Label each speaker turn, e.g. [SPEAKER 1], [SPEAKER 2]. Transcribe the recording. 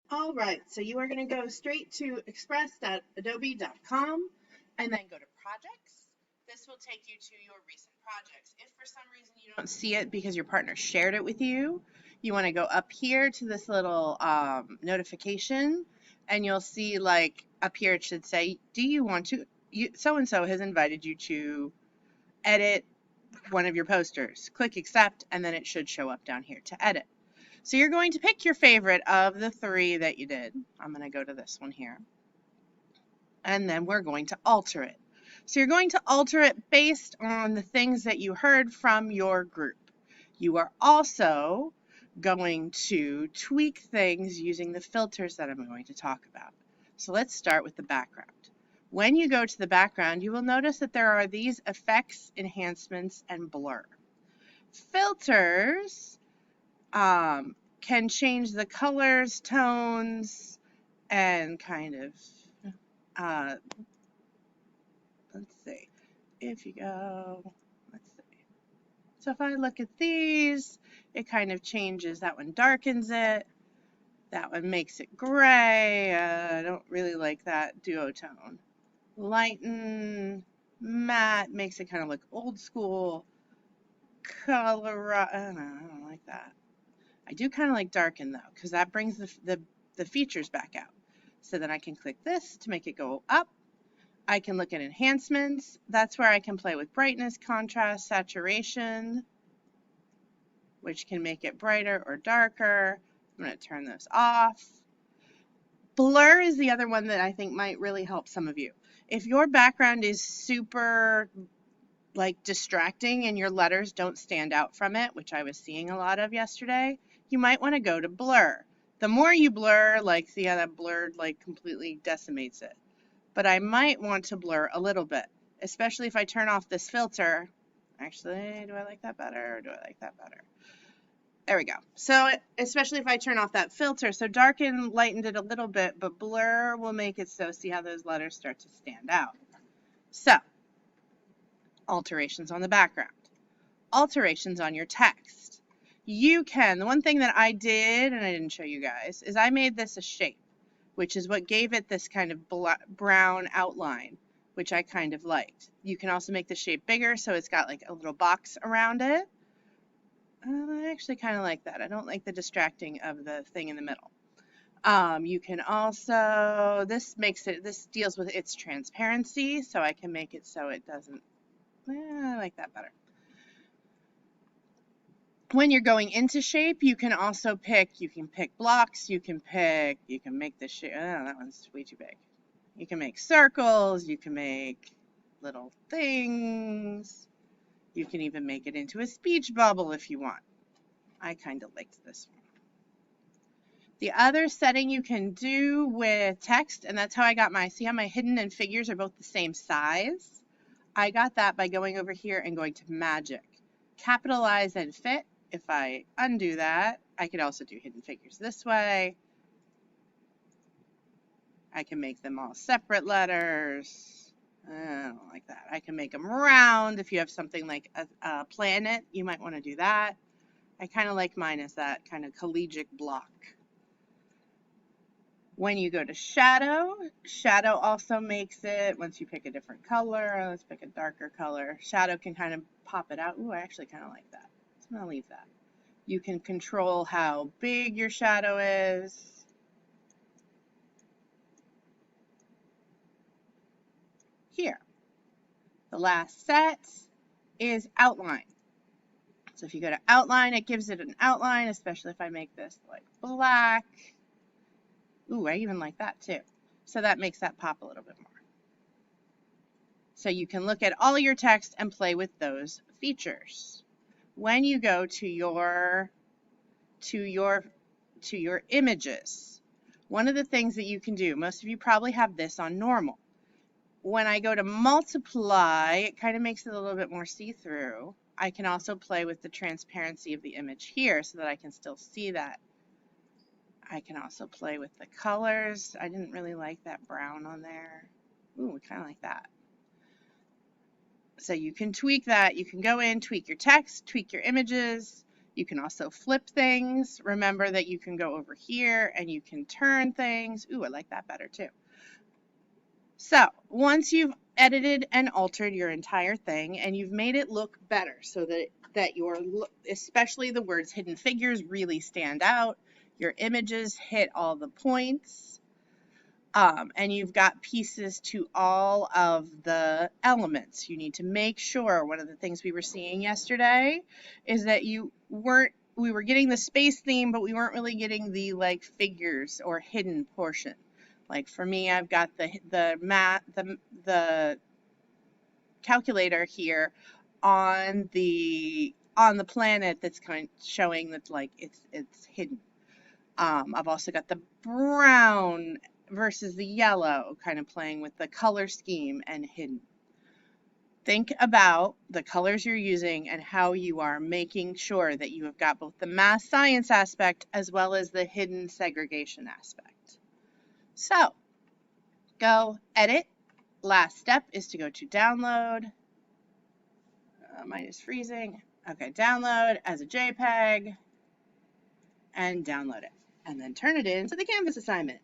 [SPEAKER 1] All right, so you are going to go straight to express.adobe.com and then go to projects. This will take you to your recent projects. If for some reason you don't see it because your partner shared it with you, you want to go up here to this little notification, and you'll see like up here it should say, do you want to, so and so has invited you to edit one of your posters. Click accept, and then it should show up down here to edit. So you're going to pick your favorite of the three that you did. I'm going to go to this one here. And then we're going to alter it. So you're going to alter it based on the things that you heard from your group. You are also going to tweak things using the filters that I'm going to talk about. So let's start with the background. When you go to the background, you will notice that there are these effects, enhancements, and blur. Filters can change the colors, tones, and kind of, let's see, if you go, let's see. So if I look at these, it kind of changes. That one darkens it. That one makes it gray. I don't really like that duotone. Lighten, matte, makes it kind of look old school. Color, I don't like that. I do kind of like darken though, because that brings the features back out. So then I can click this to make it go up. I can look at enhancements. That's where I can play with brightness, contrast, saturation, which can make it brighter or darker. I'm going to turn this off. Blur is the other one that I think might really help some of you. If your background is super like distracting and your letters don't stand out from it, which I was seeing a lot of yesterday, you might want to go to blur. The more you blur, like see how that blurred like completely decimates it. But I might want to blur a little bit, especially if I turn off this filter. Actually, do I like that better or do I like that better? There we go. So especially if I turn off that filter, so darken lightened it a little bit, but blur will make it so see how those letters start to stand out. So alterations on the background. Alterations on your text. You can, the one thing that I did, and I didn't show you guys, is I made this a shape, which is what gave it this kind of brown outline, which I kind of liked. You can also make the shape bigger, so it's got like a little box around it. I actually kind of like that. I don't like the distracting of the thing in the middle. You can also, this deals with its transparency, so I can make it so it doesn't, I like that better. When you're going into shape, you can also pick blocks, you can make the shape, oh, that one's way too big. You can make circles, you can make little things, you can even make it into a speech bubble if you want. I kind of liked this one. The other setting you can do with text, and that's how I got see how my hidden and figures are both the same size? I got that by going over here and going to magic. Capitalize and fit. If I undo that, I could also do hidden figures this way. I can make them all separate letters. I don't like that. I can make them round. If you have something like a planet, you might want to do that. I kind of like mine as that kind of collegiate block. When you go to shadow, shadow also makes it, once you pick a different color, let's pick a darker color, shadow can kind of pop it out. Ooh, I actually kind of like that. So I'm going to leave that. You can control how big your shadow is. Here. The last set is outline. So if you go to outline, it gives it an outline, especially if I make this like black. Ooh, I even like that too. So that makes that pop a little bit more. So you can look at all your text and play with those features. When you go to your images, one of the things that you can do, most of you probably have this on normal. When I go to multiply, it kind of makes it a little bit more see-through. I can also play with the transparency of the image here so that I can still see that. I can also play with the colors. I didn't really like that brown on there. Ooh, kind of like that. So you can tweak that. You can go in, tweak your text, tweak your images. You can also flip things. Remember that you can go over here and you can turn things. Ooh, I like that better too. So once you've edited and altered your entire thing and you've made it look better so that your, especially the words hidden figures, really stand out, your images hit all the points, and you've got pieces to all of the elements. You need to make sure, one of the things we were seeing yesterday is that we were getting the space theme, but we weren't really getting the like figures or hidden portion. Like for me, I've got the calculator here on the planet that's kind of showing that like it's hidden. I've also got the brown versus the yellow, kind of playing with the color scheme and hidden. Think about the colors you're using and how you are making sure that you have got both the math science aspect as well as the hidden segregation aspect. So, go edit. Last step is to go to download. Mine is freezing. Okay, download as a JPEG and download it. And then turn it into the Canvas assignment.